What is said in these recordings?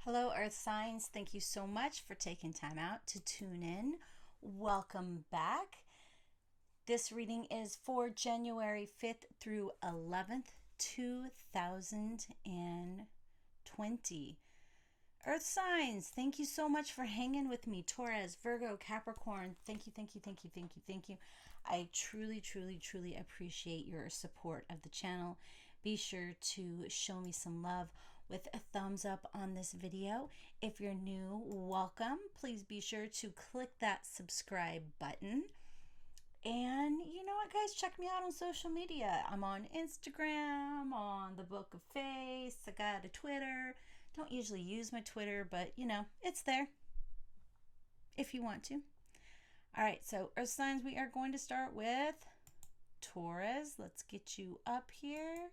Hello, Earth signs. Thank you so much for taking time out to tune in. Welcome back. This reading is for January 5th through 11th, 2020. Earth signs, thank you so much for hanging with me. Taurus, Virgo, Capricorn, thank you, thank you, thank you, thank you, thank you. I truly, truly, truly appreciate your support of the channel. Be sure to show me some love with a thumbs up on this video. If you're new, welcome. Please be sure to click that subscribe button. And you know what, guys, check me out on social media. I'm on Instagram, on the Book of Face. I got a Twitter. Don't usually use my Twitter, but you know, it's there if you want to. All right, so Earth signs, we are going to start with Taurus. Let's get you up here.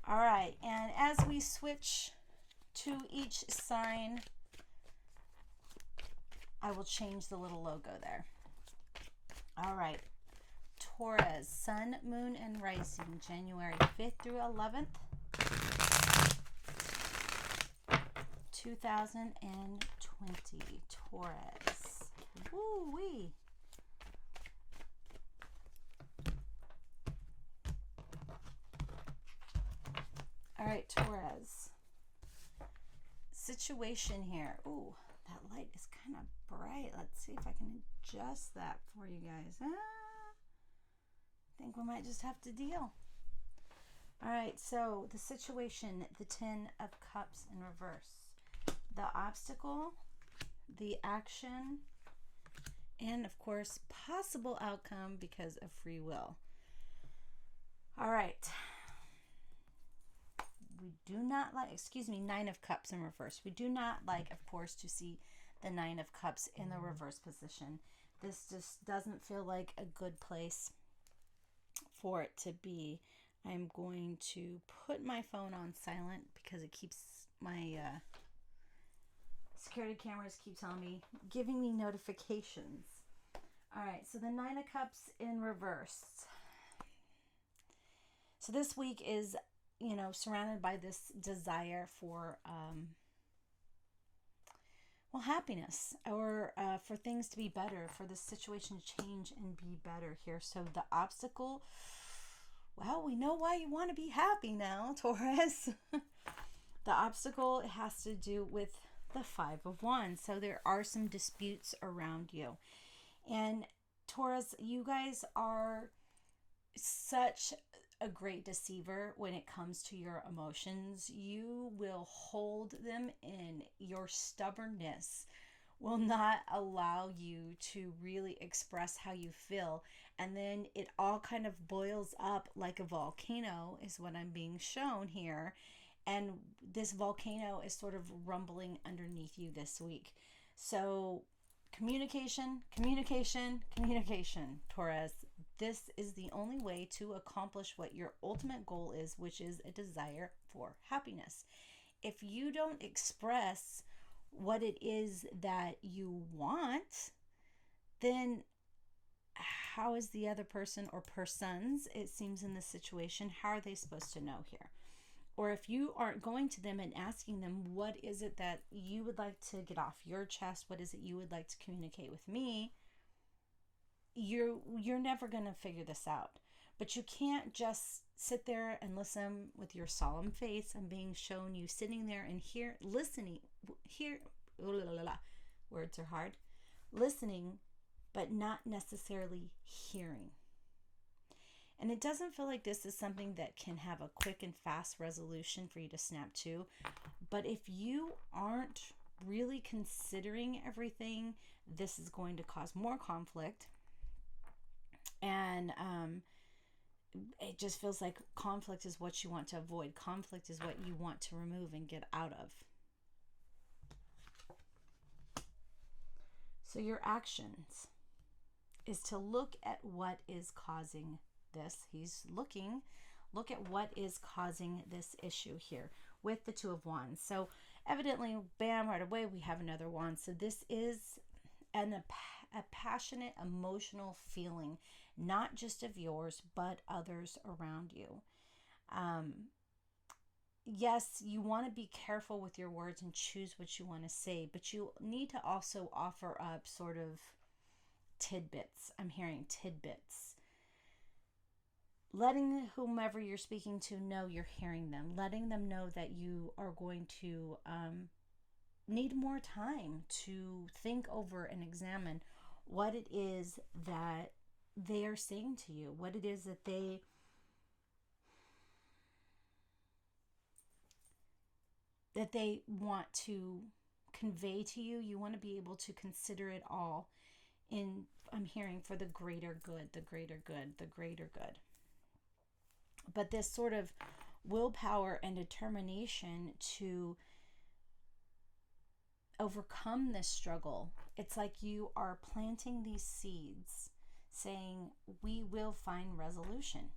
All right, and as we switch to each sign, I will change the little logo there. All right, Taurus, Sun, Moon, and Rising, January 5th through 11th, 2020. Taurus. Woo-wee. All right, Taurus. Situation here. Ooh, that light is kind of bright. Let's see if I can adjust that for you guys. I think we might just have to deal. All right, so the situation, the 10 of Cups in reverse. The obstacle, the action, and of course, possible outcome because of free will. All right. We do not like, Nine of Cups in reverse. We do not like, of course, to see the Nine of Cups in the reverse position. This just doesn't feel like a good place for it to be. I'm going to put my phone on silent because it keeps my security cameras keep telling me, giving me notifications. All right, so the Nine of Cups in reverse. So this week is, you know, surrounded by this desire for, happiness, or for things to be better, for the situation to change and be better here. So the obstacle, well, we know why you want to be happy now, Taurus. The obstacle has to do with the Five of Wands. So there are some disputes around you. And Taurus, you guys are such a great deceiver when it comes to your emotions. You will hold them in. Your stubbornness will not allow you to really express how you feel. And then it all kind of boils up like a volcano is what I'm being shown here. And this volcano is sort of rumbling underneath you this week. So communication, communication, communication, Taurus. This is the only way to accomplish what your ultimate goal is, which is a desire for happiness. If you don't express what it is that you want, then how is the other person or persons, it seems in this situation, how are they supposed to know here? Or if you aren't going to them and asking them, what is it that you would like to get off your chest? What is it you would like to communicate with me? You're never going to figure this out. But you can't just sit there and listen with your solemn face. I'm being shown you sitting there and listening, words are hard, listening, but not necessarily hearing. And it doesn't feel like this is something that can have a quick and fast resolution for you to snap to. But if you aren't really considering everything, this is going to cause more conflict. And it just feels like conflict is what you want to avoid. Conflict is what you want to remove and get out of. So your actions is to look at what is causing this. Look at what is causing this issue here with the Two of Wands. So evidently, bam, right away we have another wand. So this is a passionate emotional feeling, not just of yours but others around you. yes, you want to be careful with your words and choose what you want to say, but you need to also offer up sort of tidbits. I'm hearing tidbits. Letting whomever you're speaking to know you're hearing them, letting them know that you are going to need more time to think over and examine what it is that they are saying to you, what it is that they want to convey to you. You want to be able to consider it all in, I'm hearing, for the greater good, the greater good, the greater good. But this sort of willpower and determination to overcome this struggle, it's like you are planting these seeds saying, we will find resolution.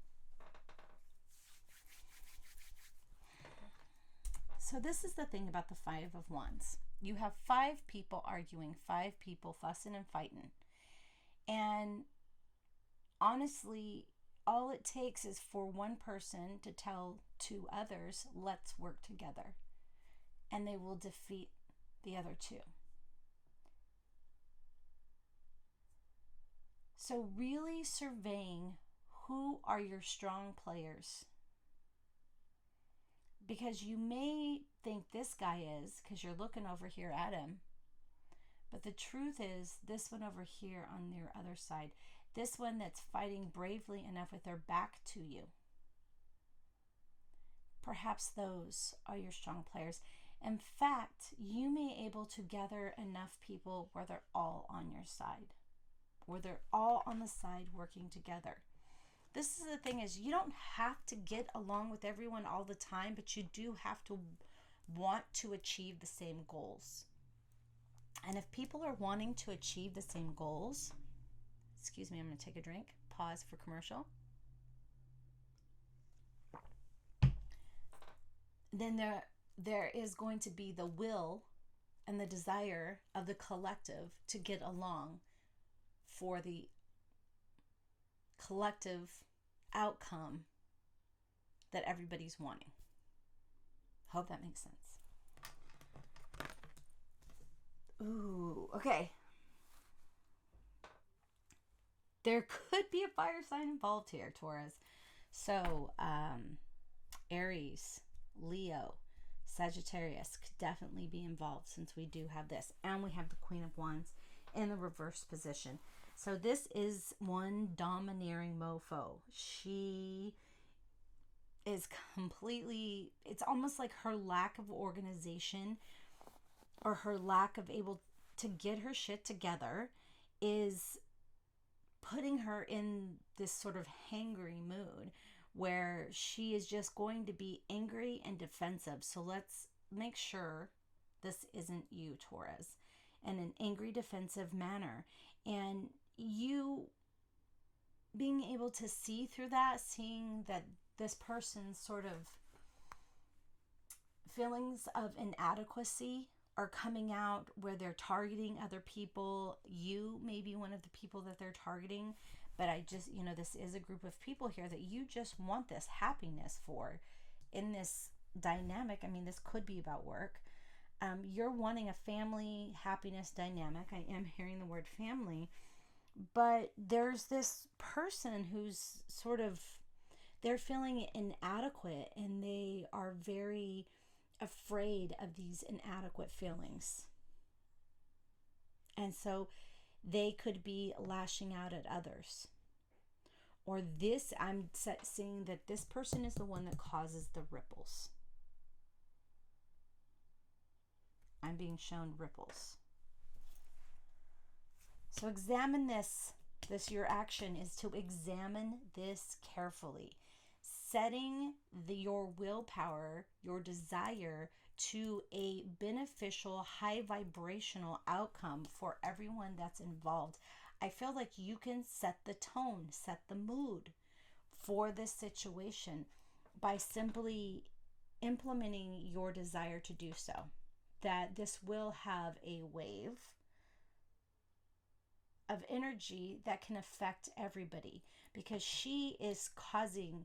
So this is the thing about the Five of Wands. You have 5 people arguing, 5 people fussing and fighting. And honestly, all it takes is for one person to tell 2 others, let's work together. And they will defeat the other 2. So really surveying who are your strong players. Because you may think this guy is, because you're looking over here at him. But the truth is, this one over here on your other side, this one that's fighting bravely enough with their back to you. Perhaps those are your strong players. In fact, you may be able to gather enough people where they're all on your side. Where they're all on the side working together. This is the thing, is you don't have to get along with everyone all the time, but you do have to want to achieve the same goals. And if people are wanting to achieve the same goals, excuse me, I'm going to take a drink, pause for commercial. Then there is going to be the will and the desire of the collective to get along for the collective outcome that everybody's wanting. Hope that makes sense. Ooh, okay. There could be a fire sign involved here, Taurus. So, Aries, Leo, Sagittarius could definitely be involved, since we do have this. And we have the Queen of Wands in the reverse position. So this is one domineering mofo. She is completely, it's almost like her lack of organization or her lack of able to get her shit together is putting her in this sort of hangry mood where she is just going to be angry and defensive. So let's make sure this isn't you, Taurus, in an angry, defensive manner. And you being able to see through that, seeing that this person's sort of feelings of inadequacy are coming out where they're targeting other people. You may be one of the people that they're targeting, but I just, this is a group of people here that you just want this happiness for in this dynamic. I mean, this could be about work. You're wanting a family happiness dynamic. I am hearing the word family. But there's this person who's sort of, they're feeling inadequate, and they are very afraid of these inadequate feelings. And so they could be lashing out at others. Or this, I'm seeing that this person is the one that causes the ripples. I'm being shown ripples. So examine this. Your action is to examine this carefully. Setting your willpower, your desire to a beneficial, high vibrational outcome for everyone that's involved. I feel like you can set the tone, set the mood for this situation by simply implementing your desire to do so. That this will have a wave of energy that can affect everybody, because she is causing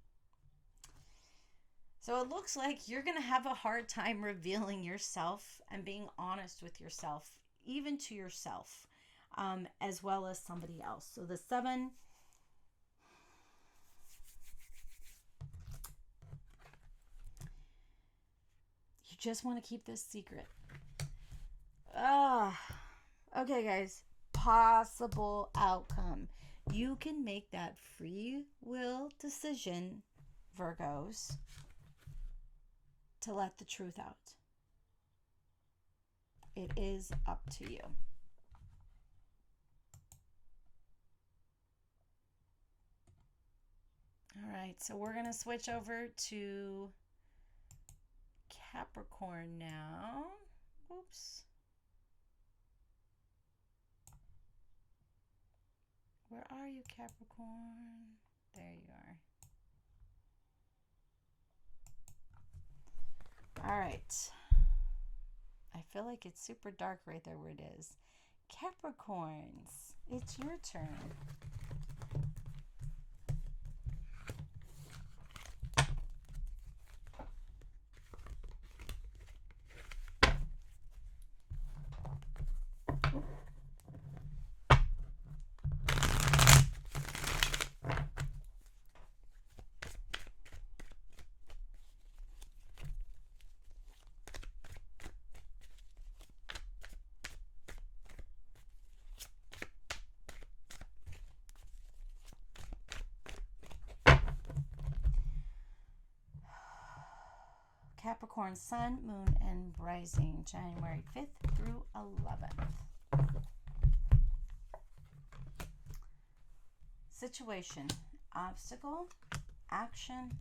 So it looks like you're going to have a hard time revealing yourself and being honest with yourself, even to yourself, as well as somebody else. So the 7, you just want to keep this secret. Okay, guys. Possible outcome. You can make that free will decision, Virgos, to let the truth out. It is up to you. All right, so we're going to switch over to Capricorn now. Oops. Where are you, Capricorn? There you are. All right. I feel like it's super dark right there where it is. Capricorns, it's your turn. Capricorn sun, moon, and rising, January 5th through 11th. Situation, obstacle, action,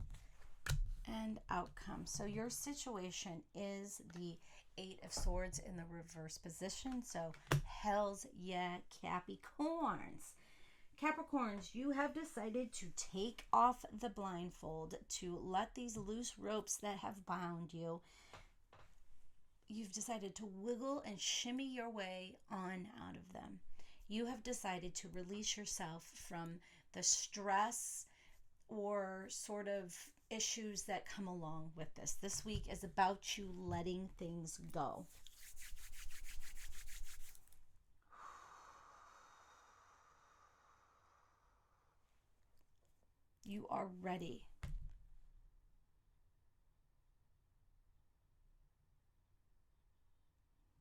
and outcome. So your situation is the 8 of Swords in the reverse position. So hells yeah, Capricorns. Capricorns, you have decided to take off the blindfold, to let these loose ropes that have bound you. You've decided to wiggle and shimmy your way on out of them. You have decided to release yourself from the stress or sort of issues that come along with this. This week is about you letting things go. You are ready.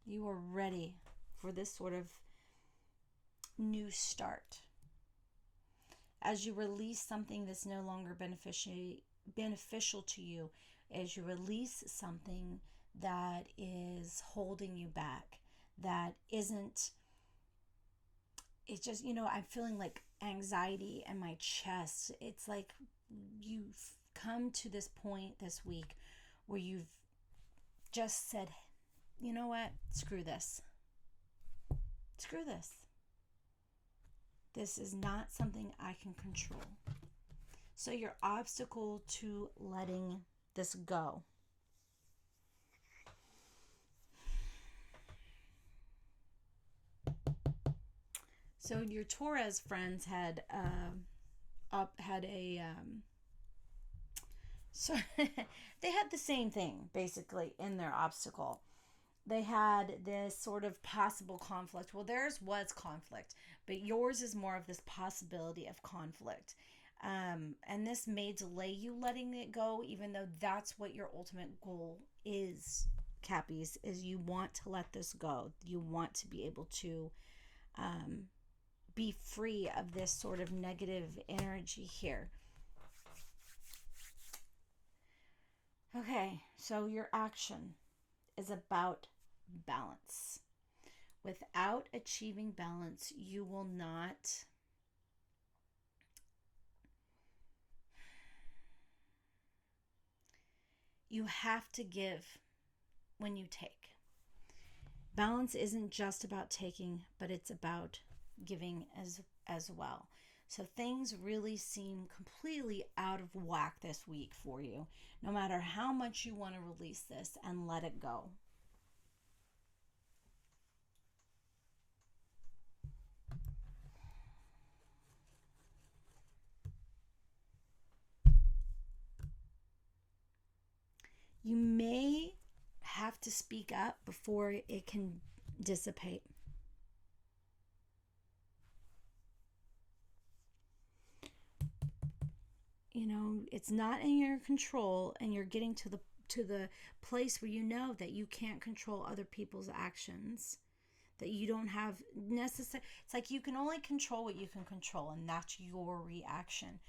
You are ready for this sort of new start. As you release something that's no longer beneficial to you, as you release something that is holding you back, that isn't, it's just, I'm feeling like anxiety in my chest. It's like you've come to this point this week where you've just said, you know what, screw this. Screw this. This is not something I can control. So your obstacle to letting this go. So your Taurus friends had so they had the same thing basically in their obstacle. They had this sort of possible conflict. Well, theirs was conflict, but yours is more of this possibility of conflict. And this may delay you letting it go, even though that's what your ultimate goal is, Cappies, is you want to let this go. You want to be able to be free of this sort of negative energy here. Okay, so your action is about balance. Without achieving balance, you will not you have to give when you take. Balance isn't just about taking, but it's about giving as well. So things really seem completely out of whack this week for you, no matter how much you want to release this and let it go. You may have to speak up before it can dissipate. You know, it's not in your control, and you're getting to the place where you know that you can't control other people's actions, that you don't have necessary. It's like you can only control what you can control, and that's your reaction.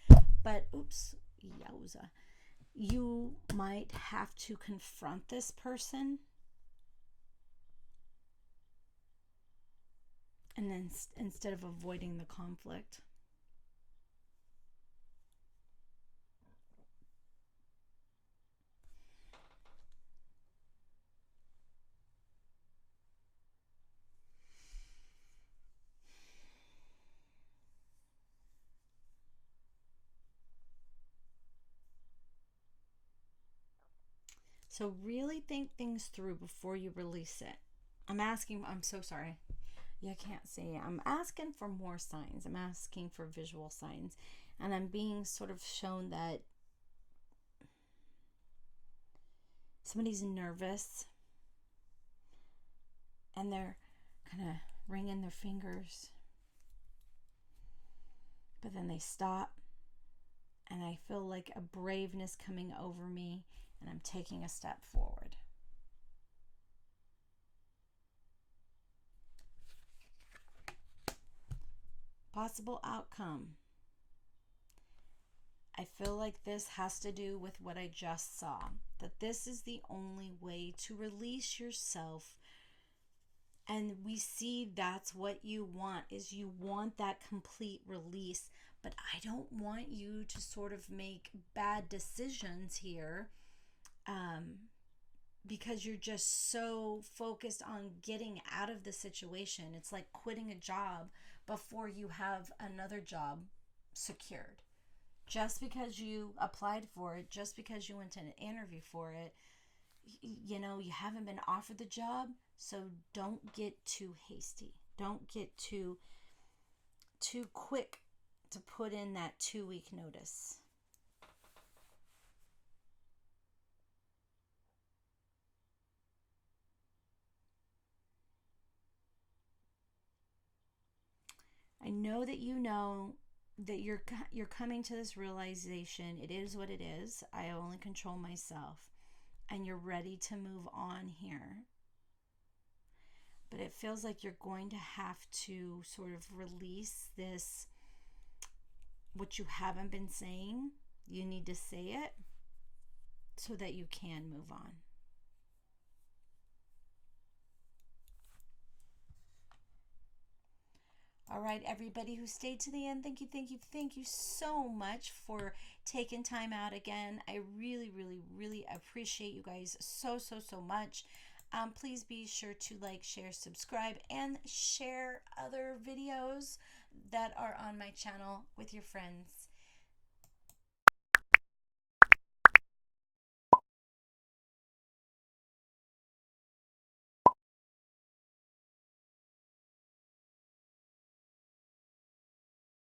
But oops, yowza, you might have to confront this person, and then instead of avoiding the conflict. So really think things through before you release it. I'm so sorry. You can't see. I'm asking for more signs. I'm asking for visual signs. And I'm being sort of shown that somebody's nervous and they're kind of wringing their fingers. But then they stop. And I feel like a braveness coming over me. And I'm taking a step forward. Possible outcome. I feel like this has to do with what I just saw. That this is the only way to release yourself. And we see that's what you want, is you want that complete release. But I don't want you to sort of make bad decisions here. Because you're just so focused on getting out of the situation. It's like quitting a job before you have another job secured. Just because you applied for it, just because you went to an interview for it, you know, you haven't been offered the job. So don't get too hasty. Don't get too quick to put in that 2-week notice. I know that you're coming to this realization. It is what it is. I only control myself. And you're ready to move on here. But it feels like you're going to have to sort of release this, what you haven't been saying. You need to say it so that you can move on. All right, everybody who stayed to the end, thank you so much for taking time out again. I really appreciate you guys so much. Please be sure to like, share, subscribe, and share other videos that are on my channel with your friends.